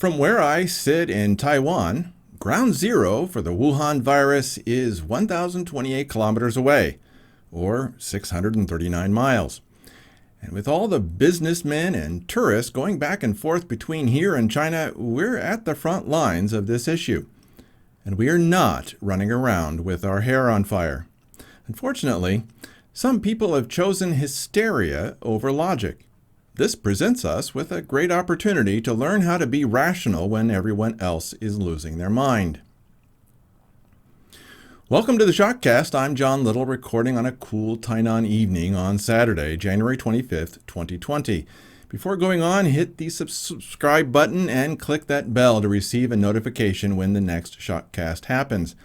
From where I sit in Taiwan, ground zero for the Wuhan virus is 1,028 kilometers away, or 639 miles. And with all the businessmen and tourists going back and forth between here and China, we're at the front lines of this issue. And we are not running around with our hair on fire. Unfortunately, some people have chosen hysteria over logic. This presents us with a great opportunity to learn how to be rational when everyone else is losing their mind. Welcome to the ShockCast. I'm John Little, recording on a cool Tainan evening on Saturday, January 25th, 2020. Before going on, hit the subscribe button and click that bell to receive a notification when the next ShockCast happens.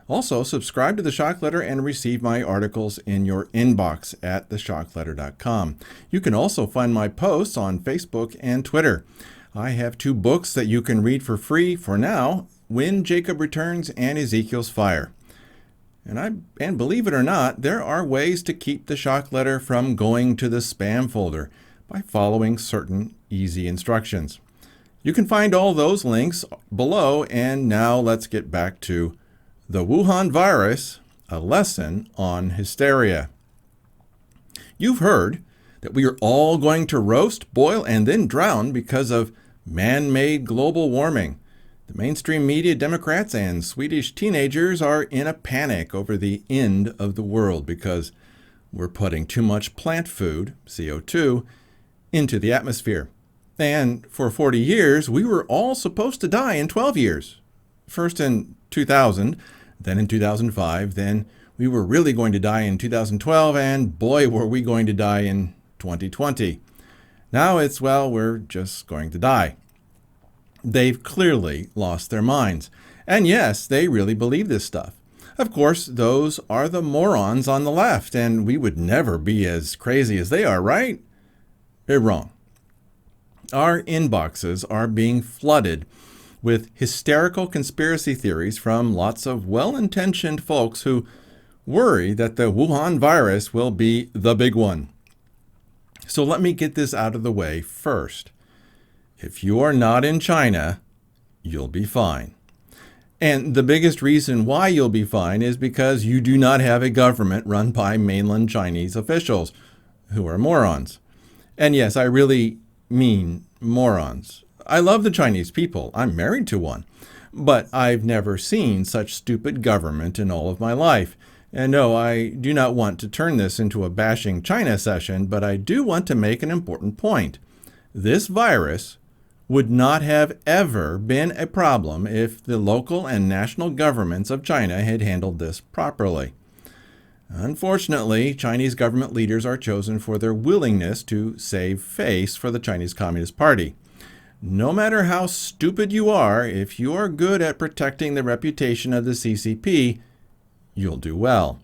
Also, subscribe to the Shock Letter and receive my articles in your inbox at theshockletter.com. You can also find my posts on Facebook and Twitter. I have 2 books that you can read for free for now: When Jacob Returns and Ezekiel's Fire. And believe it or not, there are ways to keep the Shock Letter from going to the spam folder by following certain easy instructions. You can find all those links below, and now let's get back to the Wuhan Virus, a lesson on hysteria. You've heard that we are all going to roast, boil, and then drown because of man-made global warming. The mainstream media, Democrats, and Swedish teenagers are in a panic over the end of the world because we're putting too much plant food, CO2, into the atmosphere. And for 40 years, we were all supposed to die in 12 years. First in 2000, then in 2005, then we were really going to die in 2012, and boy, were we going to die in 2020. Now it's, well, we're just going to die. They've clearly lost their minds. And yes, they really believe this stuff. Of course, those are the morons on the left, and we would never be as crazy as they are, right? They're wrong. Our inboxes are being flooded with hysterical conspiracy theories from lots of well-intentioned folks who worry that the Wuhan virus will be the big one. So let me get this out of the way first. If you are not in China, you'll be fine. And the biggest reason why you'll be fine is because you do not have a government run by mainland Chinese officials who are morons. And yes, I really mean morons. I love the Chinese people. I'm married to one. But I've never seen such stupid government in all of my life. And no, I do not want to turn this into a bashing China session, but I do want to make an important point. This virus would not have ever been a problem if the local and national governments of China had handled this properly. Unfortunately, Chinese government leaders are chosen for their willingness to save face for the Chinese Communist Party. No matter how stupid you are, if you are good at protecting the reputation of the CCP, you'll do well.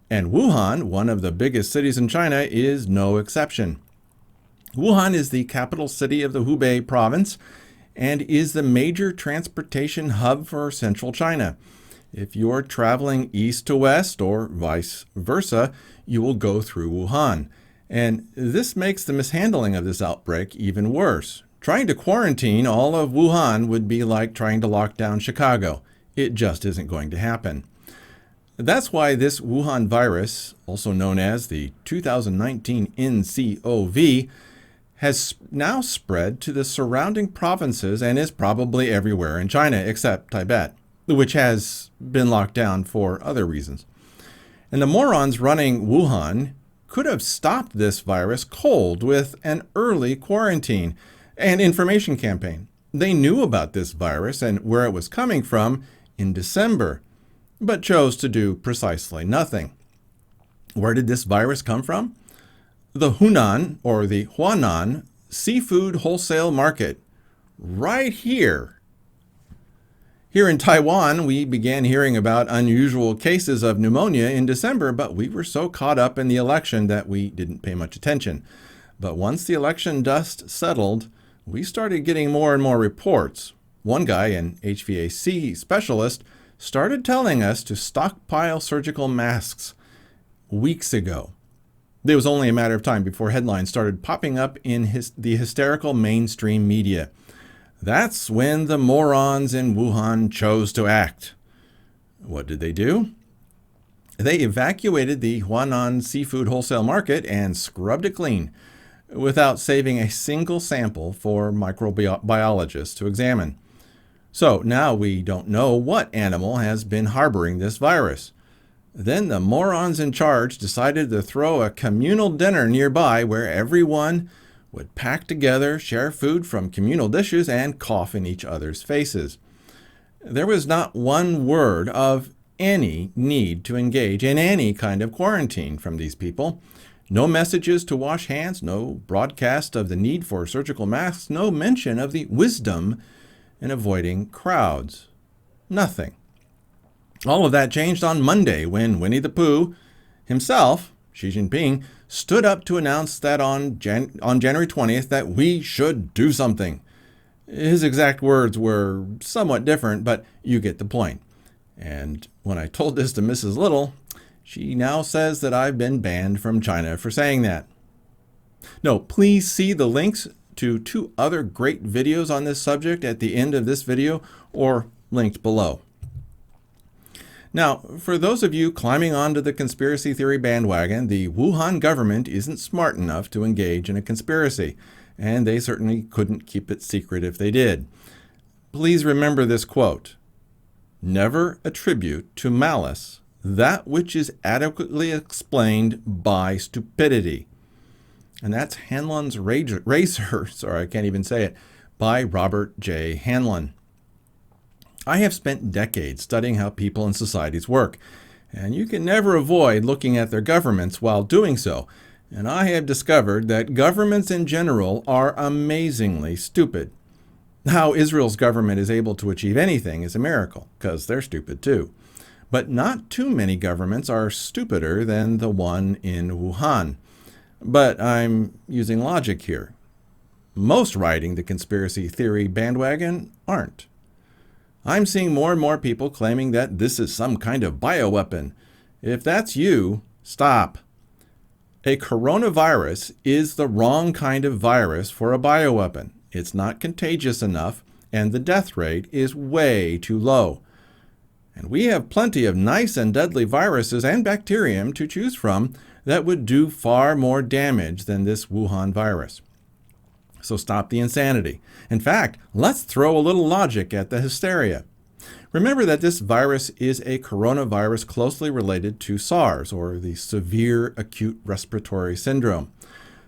And Wuhan, one of the biggest cities in China, is no exception. Wuhan is the capital city of the Hubei province and is the major transportation hub for central China. If you're traveling east to west or vice versa, you will go through Wuhan. And this makes the mishandling of this outbreak even worse. Trying to quarantine all of Wuhan would be like trying to lock down Chicago. It just isn't going to happen. That's why this Wuhan virus, also known as the 2019 NCOV, has now spread to the surrounding provinces and is probably everywhere in China except Tibet, which has been locked down for other reasons. And the morons running Wuhan could have stopped this virus cold with an early quarantine and information campaign. They knew about this virus and where it was coming from in December, but chose to do precisely nothing. Where did this virus come from? The Huanan, or the Huanan, seafood wholesale market, right here. Here in Taiwan, we began hearing about unusual cases of pneumonia in December, but we were so caught up in the election that we didn't pay much attention. But once the election dust settled, we started getting more and more reports. One guy, an HVAC specialist, started telling us to stockpile surgical masks weeks ago. It was only a matter of time before headlines started popping up in the hysterical mainstream media. That's when the morons in Wuhan chose to act. What did they do? They evacuated the Huanan seafood wholesale market and scrubbed it clean, without saving a single sample for microbiologists to examine. So now we don't know what animal has been harboring this virus. Then the morons in charge decided to throw a communal dinner nearby where everyone would pack together, share food from communal dishes, and cough in each other's faces. There was not one word of any need to engage in any kind of quarantine from these people. No messages to wash hands, no broadcast of the need for surgical masks, no mention of the wisdom in avoiding crowds. Nothing. All of that changed on Monday when Winnie the Pooh himself, Xi Jinping, stood up to announce that on January 20th that we should do something. His exact words were somewhat different, but you get the point. And when I told this to Mrs. Little, she now says that I've been banned from China for saying that. No, please see the links to 2 other great videos on this subject at the end of this video or linked below. Now, for those of you climbing onto the conspiracy theory bandwagon, the Wuhan government isn't smart enough to engage in a conspiracy, and they certainly couldn't keep it secret if they did. Please remember this quote: "Never attribute to malice that which is adequately explained by stupidity." And that's Hanlon's Razor, sorry, I can't even say it, by Robert J. Hanlon. I have spent decades studying how people and societies work, and you can never avoid looking at their governments while doing so. And I have discovered that governments in general are amazingly stupid. How Israel's government is able to achieve anything is a miracle, because they're stupid too. But not too many governments are stupider than the one in Wuhan. But I'm using logic here. Most riding the conspiracy theory bandwagon aren't. I'm seeing more and more people claiming that this is some kind of bioweapon. If that's you, stop. A coronavirus is the wrong kind of virus for a bioweapon. It's not contagious enough, and the death rate is way too low. And we have plenty of nice and deadly viruses and bacterium to choose from that would do far more damage than this Wuhan virus. So stop the insanity. In fact, let's throw a little logic at the hysteria. Remember that this virus is a coronavirus closely related to SARS, or the Severe Acute Respiratory Syndrome.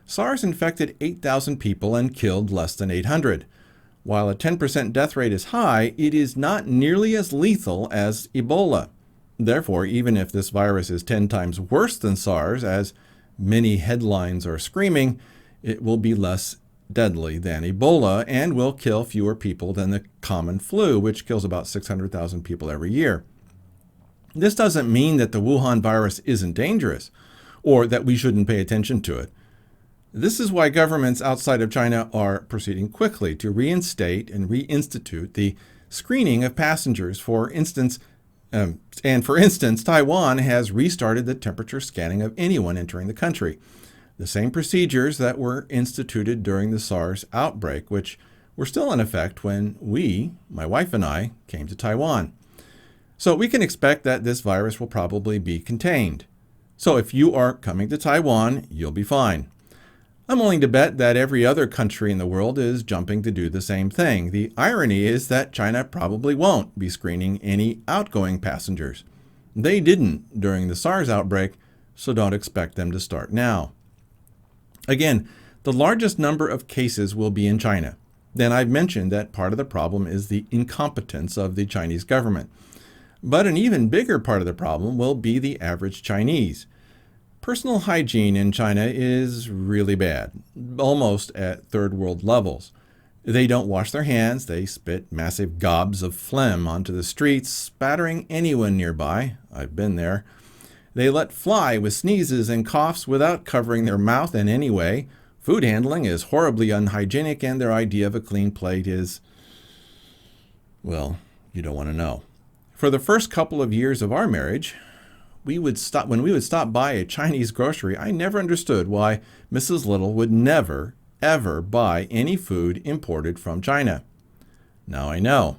SARS infected 8,000 people and killed less than 800. While a 10% death rate is high, it is not nearly as lethal as Ebola. Therefore, even if this virus is 10 times worse than SARS, as many headlines are screaming, it will be less deadly than Ebola and will kill fewer people than the common flu, which kills about 600,000 people every year. This doesn't mean that the Wuhan virus isn't dangerous or that we shouldn't pay attention to it. This is why governments outside of China are proceeding quickly to reinstate and reinstitute the screening of passengers. For instance, Taiwan has restarted the temperature scanning of anyone entering the country. The same procedures that were instituted during the SARS outbreak, which were still in effect when my wife and I, came to Taiwan. So we can expect that this virus will probably be contained. So if you are coming to Taiwan, you'll be fine. I'm willing to bet that every other country in the world is jumping to do the same thing. The irony is that China probably won't be screening any outgoing passengers. They didn't during the SARS outbreak, so don't expect them to start now. Again, the largest number of cases will be in China. Then I've mentioned that part of the problem is the incompetence of the Chinese government. But an even bigger part of the problem will be the average Chinese. Personal hygiene in China is really bad, almost at third world levels. They don't wash their hands, they spit massive gobs of phlegm onto the streets, spattering anyone nearby. I've been there. They let fly with sneezes and coughs without covering their mouth in any way. Food handling is horribly unhygienic, and their idea of a clean plate is, well, you don't want to know. For the first couple of years of our marriage, when we would stop by a Chinese grocery, I never understood why Mrs. Little would never, ever buy any food imported from China. Now I know.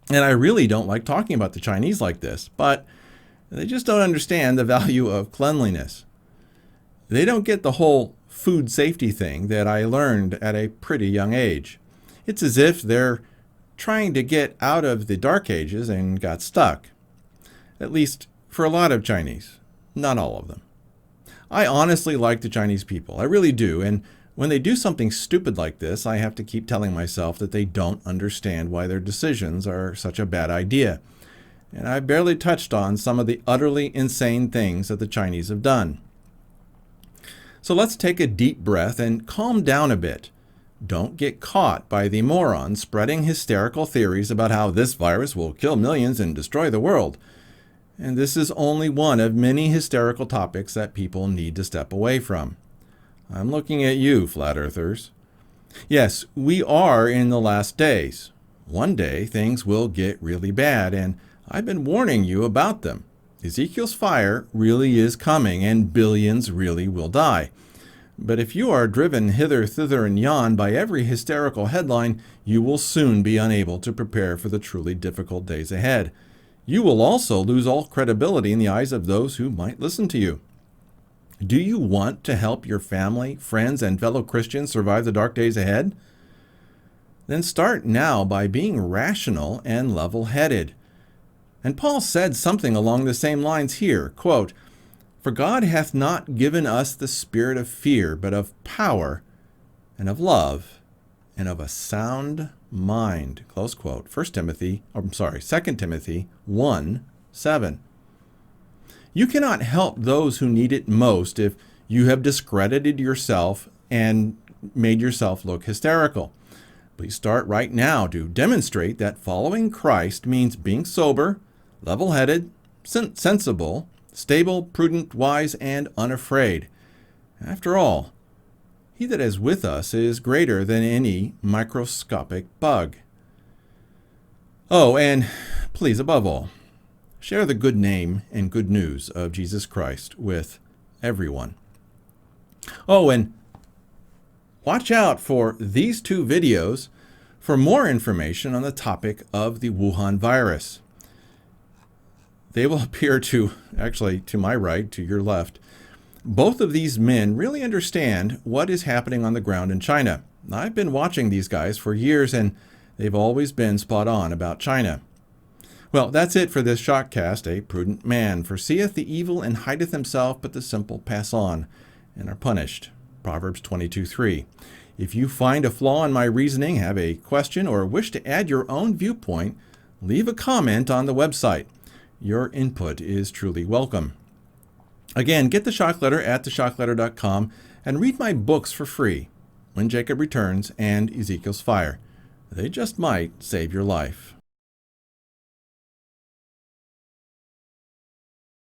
And I really don't like talking about the Chinese like this, but they just don't understand the value of cleanliness. They don't get the whole food safety thing that I learned at a pretty young age. It's as if they're trying to get out of the dark ages and got stuck. At least for a lot of Chinese, not all of them. I honestly like the Chinese people. I really do. And when they do something stupid like this, I have to keep telling myself that they don't understand why their decisions are such a bad idea. And I barely touched on some of the utterly insane things that the Chinese have done. So let's take a deep breath and calm down a bit. Don't get caught by the morons spreading hysterical theories about how this virus will kill millions and destroy the world. And this is only one of many hysterical topics that people need to step away from. I'm looking at you, flat earthers. Yes, we are in the last days. One day things will get really bad, and I've been warning you about them. Ezekiel's fire really is coming, and billions really will die. But if you are driven hither, thither, and yon by every hysterical headline, you will soon be unable to prepare for the truly difficult days ahead. You will also lose all credibility in the eyes of those who might listen to you. Do you want to help your family, friends, and fellow Christians survive the dark days ahead? Then start now by being rational and level-headed. And Paul said something along the same lines here, quote, "For God hath not given us the spirit of fear, but of power and of love and of a sound mind." Close quote. 2 Timothy 1:7. You cannot help those who need it most if you have discredited yourself and made yourself look hysterical. Please start right now to demonstrate that following Christ means being sober, level-headed, sensible, stable, prudent, wise, and unafraid. After all, he that is with us is greater than any microscopic bug. Oh, and please, above all, share the good name and good news of Jesus Christ with everyone. Oh, and watch out for these two videos for more information on the topic of the Wuhan virus. They will appear to my right, to your left. Both of these men really understand what is happening on the ground in China. I've been watching these guys for years, and they've always been spot on about China. Well, that's it for this ShockCast. A prudent man foreseeth the evil and hideth himself, but the simple pass on and are punished. Proverbs 22:3. If you find a flaw in my reasoning, have a question, or wish to add your own viewpoint, leave a comment on the website. Your input is truly welcome. Again, get the Shock Letter at theshockletter.com and read my books for free, When Jacob Returns and Ezekiel's Fire. They just might save your life.